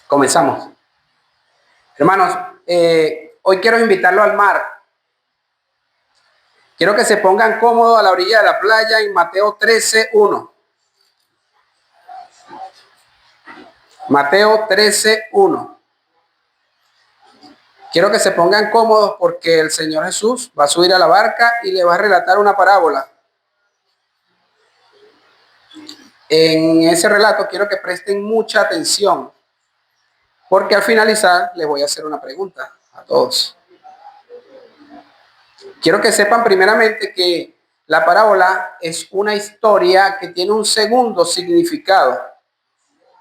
Comenzamos. Hermanos, hoy quiero invitarlo al mar. Quiero que se pongan cómodos a la orilla de la playa en Mateo 13:1. Mateo 13:1. Quiero que se pongan cómodos porque el Señor Jesús va a subir a la barca y le va a relatar una parábola. En ese relato quiero que presten mucha atención porque al finalizar les voy a hacer una pregunta a todos. Quiero que sepan primeramente que la parábola es una historia que tiene un segundo significado.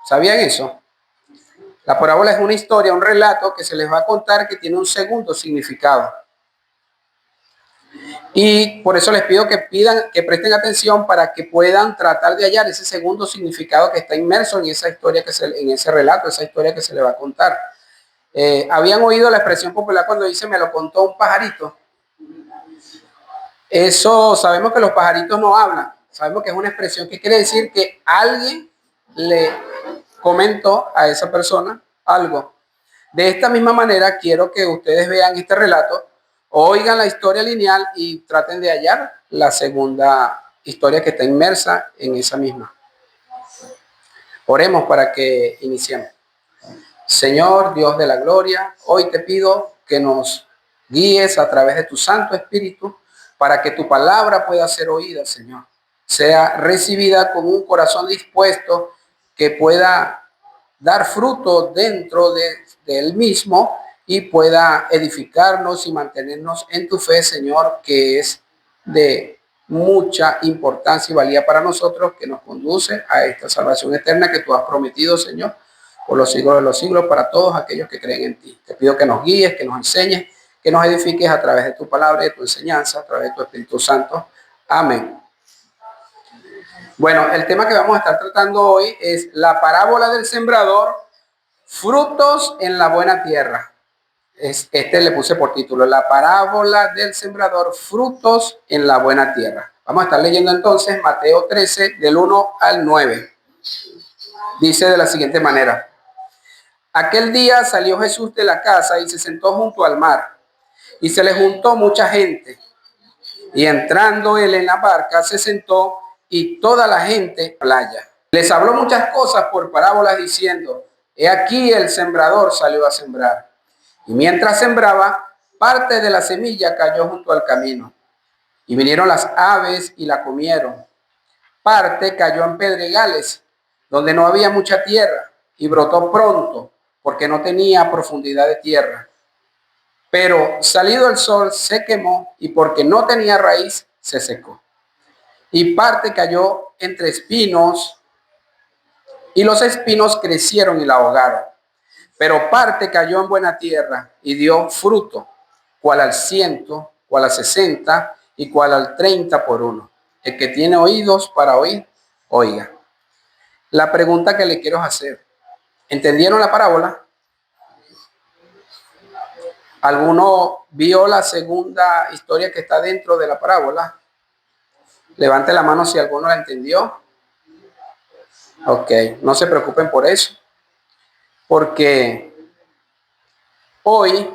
¿Sabían eso? La parábola es una historia, un relato que se les va a contar que tiene un segundo significado. Y por eso les pido que presten atención para que puedan tratar de hallar ese segundo significado que está inmerso en esa historia, en ese relato, esa historia que se les va a contar. ¿Habían oído la expresión popular cuando dice me lo contó un pajarito? Eso, sabemos que los pajaritos no hablan. Sabemos que es una expresión que quiere decir que alguien le comentó a esa persona algo. De esta misma manera, quiero que ustedes vean este relato, oigan la historia lineal y traten de hallar la segunda historia que está inmersa en esa misma. Oremos para que iniciemos. Señor, Dios de la gloria, hoy te pido que nos guíes a través de tu Santo Espíritu para que tu palabra pueda ser oída, Señor. Sea recibida con un corazón dispuesto que pueda dar fruto dentro de él mismo y pueda edificarnos y mantenernos en tu fe, Señor, que es de mucha importancia y valía para nosotros, que nos conduce a esta salvación eterna que tú has prometido, Señor, por los siglos de los siglos, para todos aquellos que creen en ti. Te pido que nos guíes, que nos enseñes, que nos edifiques a través de tu palabra y de tu enseñanza, a través de tu Espíritu Santo. Amén. Bueno, el tema que vamos a estar tratando hoy es la parábola del sembrador, frutos en la buena tierra. Este le puse por título, la parábola del sembrador, frutos en la buena tierra. Vamos a estar leyendo entonces Mateo 13, del 1 al 9. Dice de la siguiente manera. Aquel día salió Jesús de la casa y se sentó junto al mar, y se le juntó mucha gente. Y entrando él en la barca, se sentó y toda la gente playa. Les habló muchas cosas por parábolas diciendo, he aquí el sembrador salió a sembrar. Y mientras sembraba, parte de la semilla cayó junto al camino. Y vinieron las aves y la comieron. Parte cayó en pedregales, donde no había mucha tierra, y brotó pronto, porque no tenía profundidad de tierra. Pero salido el sol se quemó, y porque no tenía raíz, se secó. Y parte cayó entre espinos, y los espinos crecieron y la ahogaron. Pero parte cayó en buena tierra, y dio fruto, cual al 100, cual al 60, y cual al 30 por uno. El que tiene oídos para oír, oiga. La pregunta que le quiero hacer, ¿entendieron la parábola? ¿Alguno vio la segunda historia que está dentro de la parábola? Levante la mano si alguno la entendió. Ok, no se preocupen por eso, porque hoy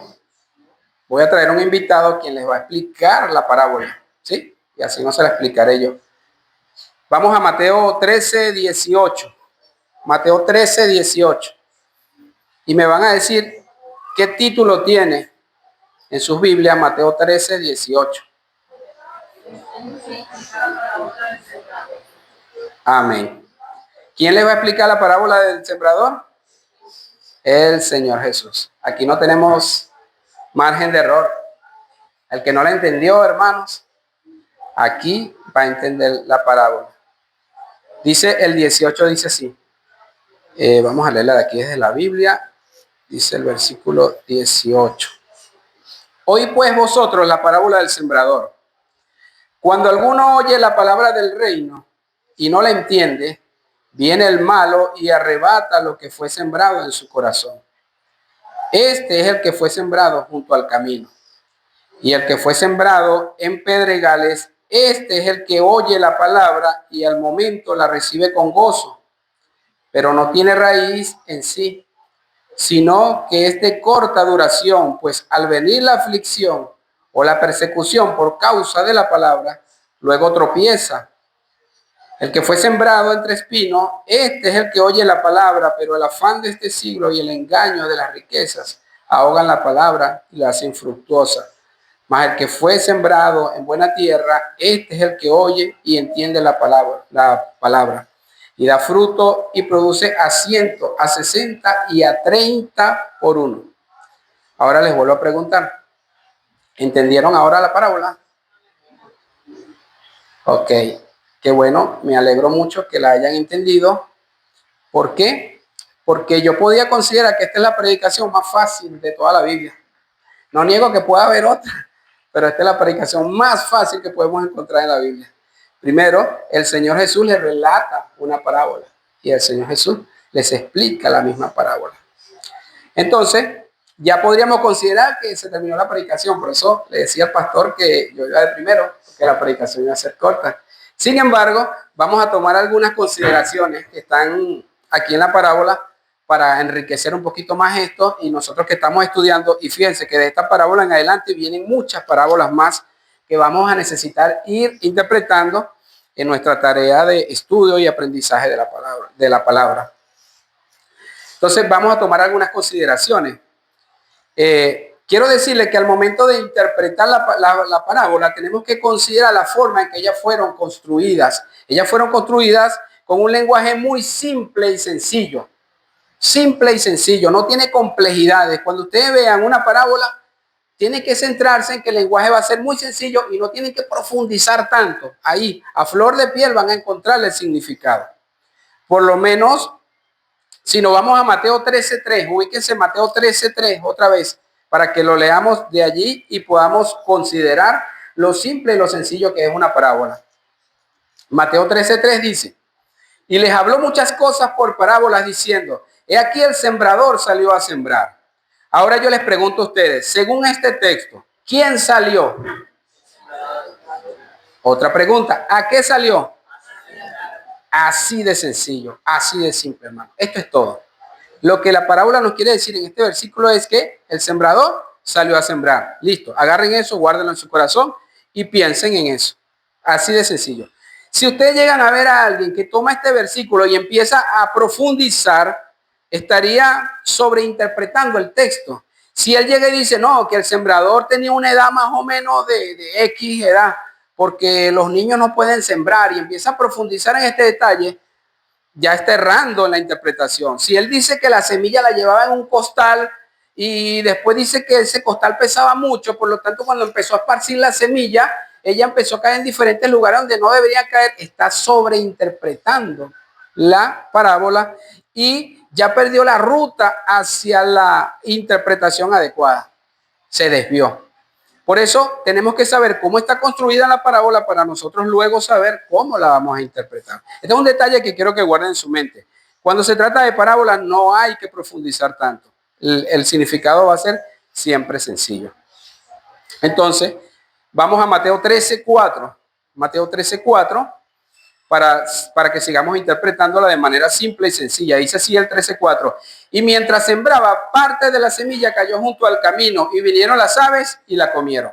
voy a traer un invitado quien les va a explicar la parábola, ¿sí? Y así no se la explicaré yo. Vamos a Mateo 13, 18. Mateo 13, 18. Y me van a decir qué título tiene en sus Biblias Mateo 13, 18. Amén. ¿Quién les va a explicar la parábola del sembrador? El Señor Jesús. Aquí no tenemos margen de error. El que no la entendió, hermanos, aquí va a entender la parábola. Dice el 18, dice así. Vamos a leerla de aquí desde la Biblia. Dice el versículo 18. Oí pues vosotros la parábola del sembrador. Cuando alguno oye la palabra del reino y no la entiende, viene el malo y arrebata lo que fue sembrado en su corazón. Este es el que fue sembrado junto al camino. Y el que fue sembrado en pedregales, este es el que oye la palabra y al momento la recibe con gozo, pero no tiene raíz en sí, sino que es de corta duración, pues al venir la aflicción o la persecución por causa de la palabra, luego tropieza. El que fue sembrado entre espinos, este es el que oye la palabra, pero el afán de este siglo y el engaño de las riquezas ahogan la palabra y la hacen infructuosa. Mas el que fue sembrado en buena tierra, este es el que oye y entiende la palabra, y da fruto y produce a 100, a 60 y a 30 por uno. Ahora les vuelvo a preguntar, ¿entendieron ahora la parábola? Ok, qué bueno, me alegro mucho que la hayan entendido. ¿Por qué? Porque yo podía considerar que esta es la predicación más fácil de toda la Biblia. No niego que pueda haber otra, pero esta es la predicación más fácil que podemos encontrar en la Biblia. Primero, el Señor Jesús les relata una parábola y el Señor Jesús les explica la misma parábola. Entonces, ya podríamos considerar que se terminó la predicación. Por eso le decía al pastor que yo iba de primero, porque la predicación iba a ser corta. Sin embargo, vamos a tomar algunas consideraciones que están aquí en la parábola para enriquecer un poquito más esto, y nosotros que estamos estudiando, y fíjense que de esta parábola en adelante vienen muchas parábolas más que vamos a necesitar ir interpretando en nuestra tarea de estudio y aprendizaje de la palabra. Entonces vamos a tomar algunas consideraciones. Quiero decirle que al momento de interpretar la parábola tenemos que considerar la forma en que ellas fueron construidas. Ellas fueron construidas con un lenguaje muy simple y sencillo. Simple y sencillo, no tiene complejidades. Cuando ustedes vean una parábola, tienen que centrarse en que el lenguaje va a ser muy sencillo y no tienen que profundizar tanto. Ahí, a flor de piel, van a encontrarle el significado. Por lo menos, si nos vamos a Mateo 13:3, ubíquense Mateo 13:3 otra vez, para que lo leamos de allí y podamos considerar lo simple y lo sencillo que es una parábola. Mateo 13:3 dice: y les habló muchas cosas por parábolas diciendo, he aquí el sembrador salió a sembrar. Ahora yo les pregunto a ustedes, según este texto, ¿quién salió? Otra pregunta, ¿a qué salió? Así de sencillo, así de simple, hermano. Esto es todo. Lo que la parábola nos quiere decir en este versículo es que el sembrador salió a sembrar. Listo, agarren eso, guárdenlo en su corazón y piensen en eso. Así de sencillo. Si ustedes llegan a ver a alguien que toma este versículo y empieza a profundizar, estaría sobreinterpretando el texto. Si él llega y dice, no, que el sembrador tenía una edad más o menos de X edad, porque los niños no pueden sembrar, y empieza a profundizar en este detalle, ya está errando en la interpretación. Si él dice que la semilla la llevaba en un costal y después dice que ese costal pesaba mucho, por lo tanto cuando empezó a esparcir la semilla, ella empezó a caer en diferentes lugares donde no debería caer, está sobreinterpretando la parábola y ya perdió la ruta hacia la interpretación adecuada. Se desvió. Por eso tenemos que saber cómo está construida la parábola para nosotros luego saber cómo la vamos a interpretar. Este es un detalle que quiero que guarden en su mente. Cuando se trata de parábolas no hay que profundizar tanto. El significado va a ser siempre sencillo. Entonces, vamos a Mateo 13:4. Mateo 13:4 para que sigamos interpretándola de manera simple y sencilla. Dice así el 13:4. Y mientras sembraba, parte de la semilla cayó junto al camino y vinieron las aves y la comieron.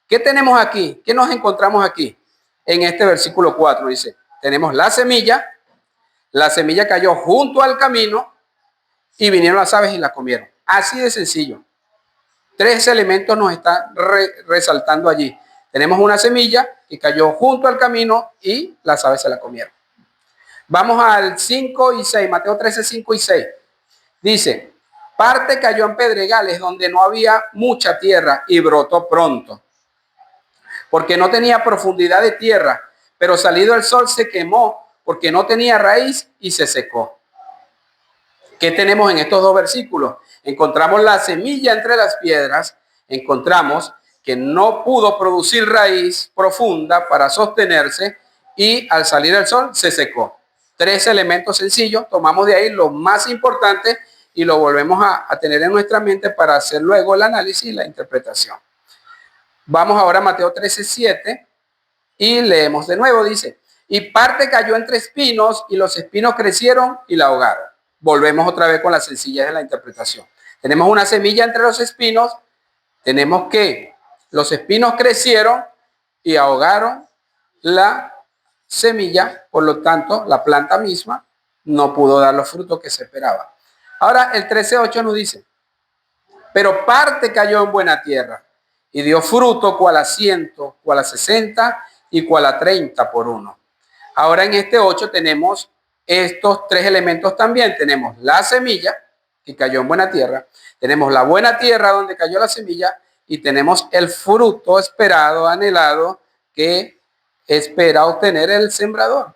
¿Qué tenemos aquí? ¿Qué nos encontramos aquí? En este versículo 4 dice, tenemos la semilla cayó junto al camino y vinieron las aves y la comieron. Así de sencillo. Tres elementos nos están resaltando allí. Tenemos una semilla que cayó junto al camino y las aves se la comieron. Vamos al 5 y 6, Mateo 13, 5 y 6. Dice, parte cayó en pedregales donde no había mucha tierra y brotó pronto, porque no tenía profundidad de tierra, pero salido el sol se quemó porque no tenía raíz y se secó. ¿Qué tenemos en estos dos versículos? Encontramos la semilla entre las piedras, encontramos que no pudo producir raíz profunda para sostenerse y al salir el sol se secó. Tres elementos sencillos, tomamos de ahí lo más importante y lo volvemos a tener en nuestra mente para hacer luego el análisis y la interpretación. Vamos ahora a Mateo 13:7 y leemos de nuevo, dice, y parte cayó entre espinos y los espinos crecieron y la ahogaron. volvemos otra vez con la sencillez de la interpretación. Tenemos una semilla entre los espinos, tenemos que los espinos crecieron y ahogaron la semilla, por lo tanto, la planta misma no pudo dar los frutos que se esperaba. Ahora, el 13:8 nos dice, pero parte cayó en buena tierra y dio fruto cual a 100, cual a 60 y cual a 30 por uno. Ahora en este 8 tenemos estos tres elementos también. Tenemos la semilla que cayó en buena tierra, tenemos la buena tierra donde cayó la semilla y tenemos el fruto esperado, anhelado, que espera obtener el sembrador.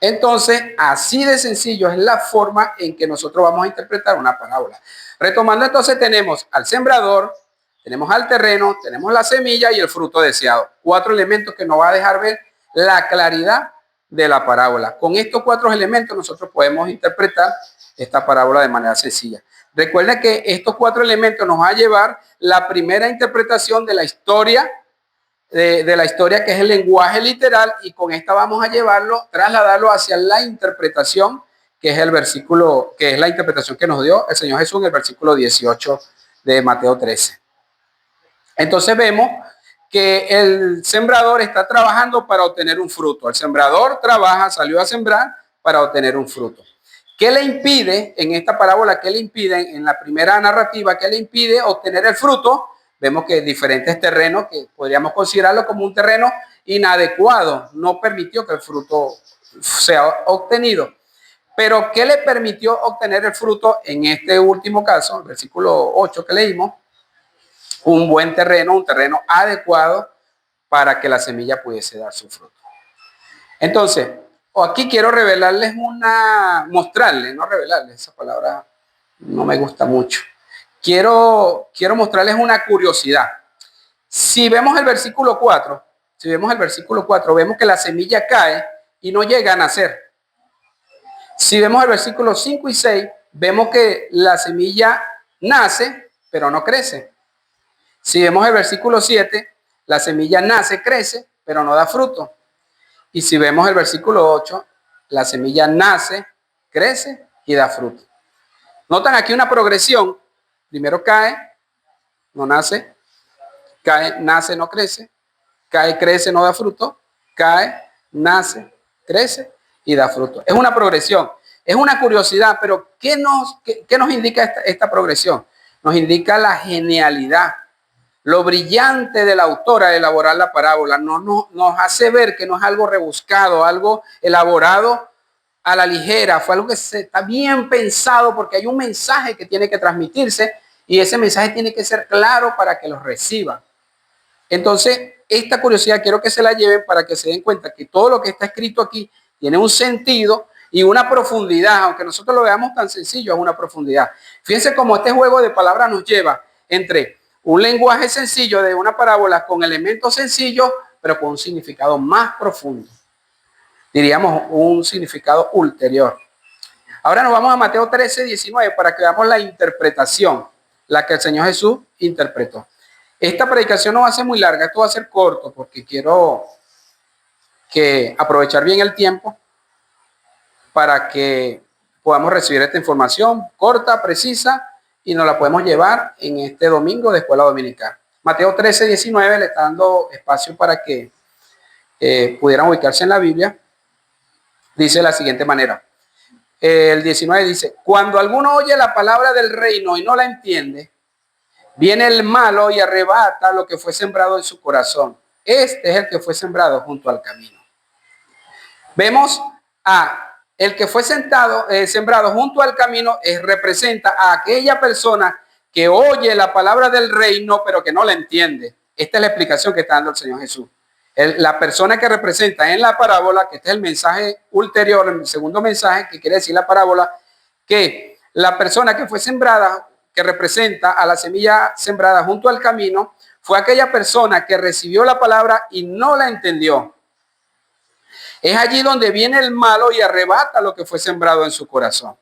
Entonces, así de sencillo es la forma en que nosotros vamos a interpretar una parábola. Retomando, entonces tenemos al sembrador, tenemos al terreno, tenemos la semilla y el fruto deseado. 4 elementos que nos va a dejar ver la claridad de la parábola. Con estos 4 elementos nosotros podemos interpretar esta parábola de manera sencilla. Recuerden que estos 4 elementos nos va a llevar la primera interpretación de la historia, de la historia, que es el lenguaje literal, y con esta vamos a trasladarlo hacia la interpretación, que es el versículo, que es la interpretación que nos dio el Señor Jesús en el versículo 18 de Mateo 13. Entonces vemos que el sembrador está trabajando para obtener un fruto. El sembrador salió a sembrar para obtener un fruto. ¿Qué le impide en esta parábola? ¿Qué le impide en la primera narrativa? ¿Qué le impide obtener el fruto? Vemos que diferentes terrenos, que podríamos considerarlo como un terreno inadecuado, no permitió que el fruto sea obtenido. Pero ¿qué le permitió obtener el fruto en este último caso, el versículo 8 que leímos? Un buen terreno, un terreno adecuado para que la semilla pudiese dar su fruto. Entonces, aquí quiero mostrarles, esa palabra no me gusta mucho. Quiero mostrarles una curiosidad. Si vemos el versículo 4, vemos que la semilla cae y no llega a nacer. Si vemos el versículo 5 y 6, vemos que la semilla nace, pero no crece. Si vemos el versículo 7, la semilla nace, crece, pero no da fruto. Y si vemos el versículo 8, la semilla nace, crece y da fruto. Notan aquí una progresión. Primero cae, no nace, cae, nace, no crece, cae, crece, no da fruto, cae, nace, crece y da fruto. Es una progresión, es una curiosidad, pero ¿qué nos indica esta progresión? Nos indica la genialidad, lo brillante del autor al elaborar la parábola. Nos hace ver que no es algo rebuscado, algo elaborado a la ligera, fue algo que está bien pensado, porque hay un mensaje que tiene que transmitirse y ese mensaje tiene que ser claro para que lo reciban. Entonces, esta curiosidad quiero que se la lleven para que se den cuenta que todo lo que está escrito aquí tiene un sentido y una profundidad, aunque nosotros lo veamos tan sencillo, es una profundidad. Fíjense cómo este juego de palabras nos lleva entre un lenguaje sencillo de una parábola con elementos sencillos, pero con un significado más profundo. Diríamos un significado ulterior. Ahora nos vamos a Mateo 13:19 para que veamos la interpretación, la que el Señor Jesús interpretó. Esta predicación no va a ser muy larga, esto va a ser corto porque quiero aprovechar bien el tiempo para que podamos recibir esta información corta, precisa, y nos la podemos llevar en este domingo de Escuela Dominical. Mateo 13:19 le está dando espacio para que pudieran ubicarse en la Biblia. Dice de la siguiente manera. El 19 dice, cuando alguno oye la palabra del reino y no la entiende, viene el malo y arrebata lo que fue sembrado en su corazón. Este es el que fue sembrado junto al camino. Vemos a el que fue sembrado junto al camino, representa a aquella persona que oye la palabra del reino, pero que no la entiende. Esta es la explicación que está dando el Señor Jesús. La persona que representa en la parábola, que este es el mensaje ulterior, el segundo mensaje que quiere decir la parábola, que la persona que fue sembrada, que representa a la semilla sembrada junto al camino, fue aquella persona que recibió la palabra y no la entendió. Es allí donde viene el malo y arrebata lo que fue sembrado en su corazón.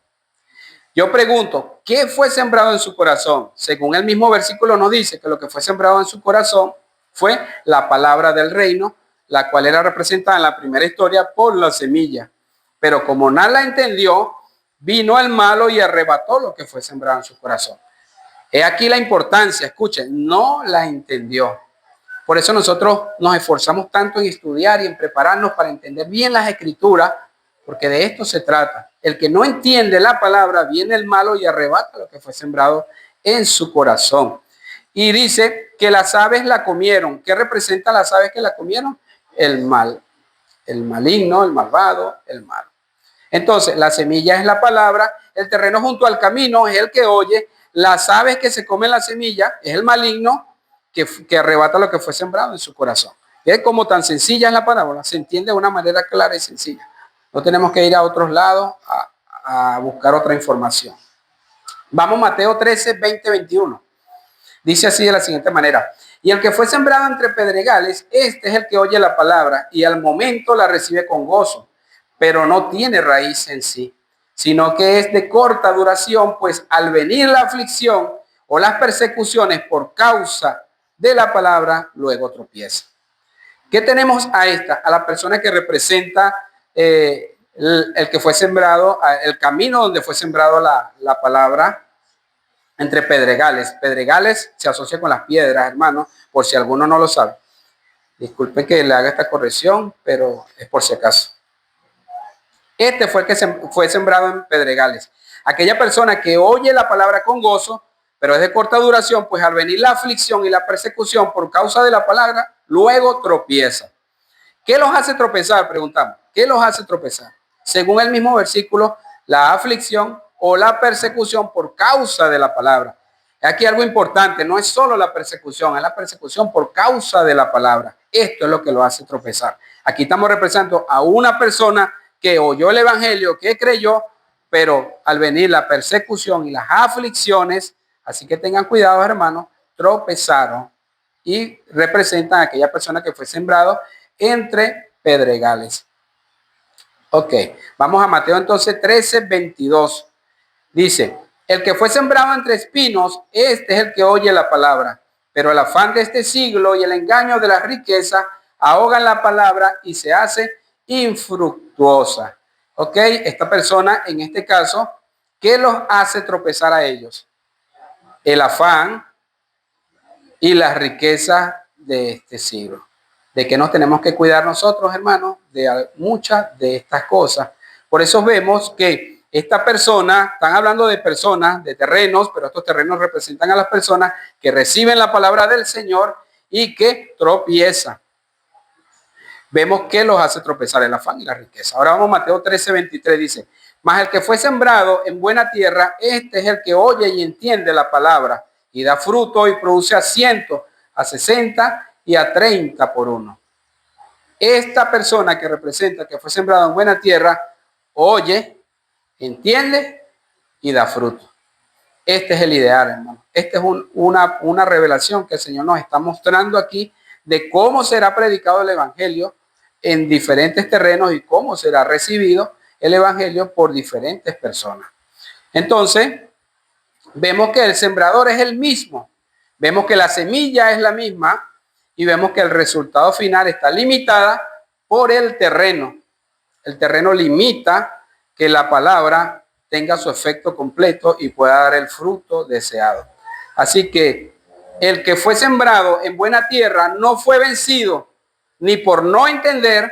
Yo pregunto, ¿qué fue sembrado en su corazón? Según el mismo versículo nos dice que lo que fue sembrado en su corazón fue la palabra del reino, la cual era representada en la primera historia por la semilla. Pero como no la entendió, vino el malo y arrebató lo que fue sembrado en su corazón. He aquí la importancia, escuchen, no la entendió. Por eso nosotros nos esforzamos tanto en estudiar y en prepararnos para entender bien las escrituras, porque de esto se trata. El que no entiende la palabra, viene el malo y arrebata lo que fue sembrado en su corazón. Y dice que las aves la comieron. ¿Qué representan las aves que la comieron? El mal, el maligno, el malvado, el malo. Entonces, la semilla es la palabra, el terreno junto al camino es el que oye, las aves que se comen la semilla es el maligno que arrebata lo que fue sembrado en su corazón. ¿Ves cómo tan sencilla es la parábola? Se entiende de una manera clara y sencilla. No tenemos que ir a otros lados a buscar otra información. Vamos a Mateo 13, 20, 21. Dice así de la siguiente manera. Y el que fue sembrado entre pedregales, este es el que oye la palabra y al momento la recibe con gozo, pero no tiene raíz en sí, sino que es de corta duración, pues al venir la aflicción o las persecuciones por causa de la palabra, luego tropieza. ¿Qué tenemos a esta? A la persona que representa el que fue sembrado, el camino donde fue sembrado la palabra entre pedregales. Pedregales se asocia con las piedras, hermano, por si alguno no lo sabe. Disculpe que le haga esta corrección, pero es por si acaso. Este fue el que fue sembrado en pedregales. Aquella persona que oye la palabra con gozo, pero es de corta duración, pues al venir la aflicción y la persecución por causa de la palabra, luego tropieza. ¿Qué los hace tropezar? Preguntamos. ¿Qué los hace tropezar? Según el mismo versículo, la aflicción o la persecución por causa de la palabra. Aquí algo importante, no es solo la persecución, es la persecución por causa de la palabra. Esto es lo que lo hace tropezar. Aquí estamos representando a una persona que oyó el evangelio, que creyó, pero al venir la persecución y las aflicciones, así que tengan cuidado, hermanos, tropezaron y representan a aquella persona que fue sembrado entre pedregales. Ok, vamos a Mateo entonces 13, 22. Dice, el que fue sembrado entre espinos, este es el que oye la palabra, pero el afán de este siglo y el engaño de la riqueza ahogan la palabra y se hace infructuosa. Ok, esta persona en este caso, ¿qué los hace tropezar a ellos? El afán y las riquezas de este siglo. ¿De qué nos tenemos que cuidar nosotros, hermanos? De muchas de estas cosas. Por eso vemos que esta persona, están hablando de personas, de terrenos, pero estos terrenos representan a las personas que reciben la palabra del Señor y que tropiezan. Vemos que los hace tropezar el afán y la riqueza. Ahora vamos a Mateo 13, 23, dice, mas el que fue sembrado en buena tierra, este es el que oye y entiende la palabra y da fruto y produce a 100, a 60 y a 30 por uno. Esta persona que representa que fue sembrado en buena tierra, oye, entiende y da fruto. Este es el ideal, hermano. Esta es una revelación que el Señor nos está mostrando aquí de cómo será predicado el evangelio en diferentes terrenos y cómo será recibido el evangelio por diferentes personas. Entonces, vemos que el sembrador es el mismo, vemos que la semilla es la misma y vemos que el resultado final está limitada por el terreno. El terreno limita que la palabra tenga su efecto completo y pueda dar el fruto deseado. Así que el que fue sembrado en buena tierra no fue vencido ni por no entender,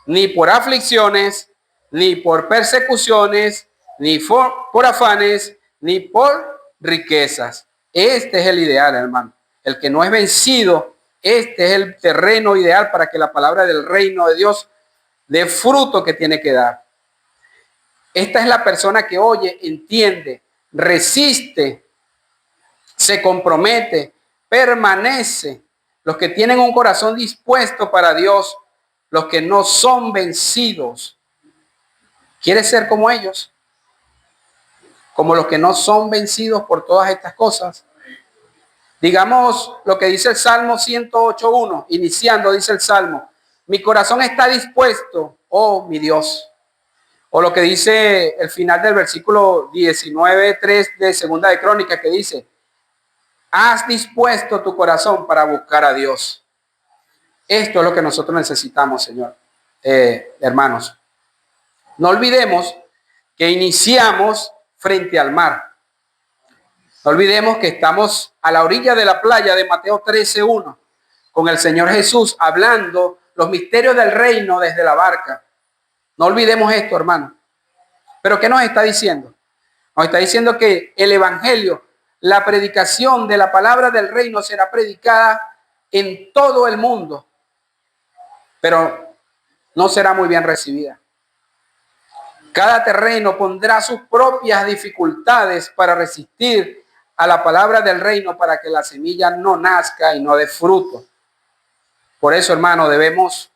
ni por aflicciones, ni por persecuciones, ni por afanes, ni por riquezas. Este es el ideal, hermano. El que no es vencido, este es el terreno ideal para que la palabra del reino de Dios dé fruto que tiene que dar. Esta es la persona que oye, entiende, resiste, se compromete, permanece. Los que tienen un corazón dispuesto para Dios, los que no son vencidos. ¿Quieres ser como ellos? Como los que no son vencidos por todas estas cosas. Digamos lo que dice el Salmo 108.1, iniciando dice el Salmo, mi corazón está dispuesto, oh mi Dios. O lo que dice el final del versículo 19.3 de Segunda de Crónicas, que dice, has dispuesto tu corazón para buscar a Dios. Esto es lo que nosotros necesitamos, Señor. Hermanos, no olvidemos que iniciamos frente al mar. No olvidemos que estamos a la orilla de la playa de Mateo 13:1, con el Señor Jesús hablando los misterios del reino desde la barca. No olvidemos esto, hermano. Pero ¿qué nos está diciendo? Nos está diciendo que el evangelio, la predicación de la palabra del reino será predicada en todo el mundo, pero no será muy bien recibida. Cada terreno pondrá sus propias dificultades para resistir a la palabra del reino, para que la semilla no nazca y no dé fruto. Por eso, hermano, debemos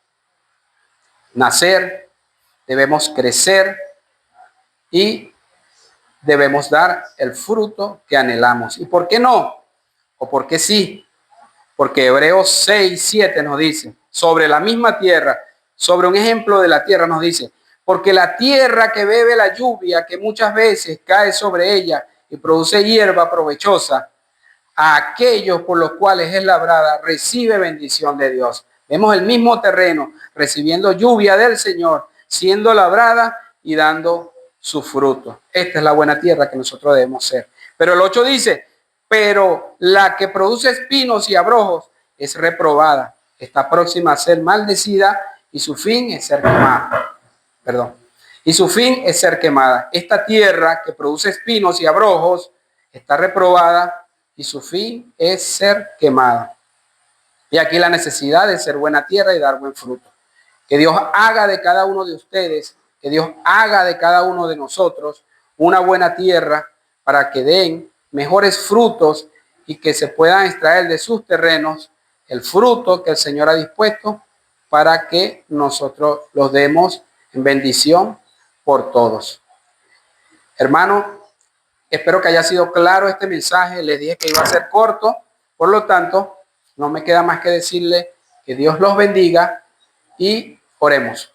nacer, debemos crecer y debemos dar el fruto que anhelamos. ¿Y por qué no? ¿O por qué sí? Porque Hebreos 6:7 nos dice, sobre la misma tierra, sobre un ejemplo de la tierra nos dice, porque la tierra que bebe la lluvia, que muchas veces cae sobre ella y produce hierba provechosa, a aquellos por los cuales es labrada, recibe bendición de Dios. Vemos el mismo terreno recibiendo lluvia del Señor, siendo labrada y dando su fruto. Esta es la buena tierra que nosotros debemos ser. Pero el 8 dice, pero la que produce espinos y abrojos es reprobada, está próxima a ser maldecida y su fin es ser quemada. Y su fin es ser quemada. Esta tierra que produce espinos y abrojos está reprobada y su fin es ser quemada. Y aquí la necesidad de ser buena tierra y dar buen fruto. Que Dios haga de cada uno de ustedes, que Dios haga de cada uno de nosotros una buena tierra para que den mejores frutos y que se puedan extraer de sus terrenos el fruto que el Señor ha dispuesto para que nosotros los demos en bendición por todos. Hermano, espero que haya sido claro este mensaje. Les dije que iba a ser corto, por lo tanto, no me queda más que decirle que Dios los bendiga y oremos.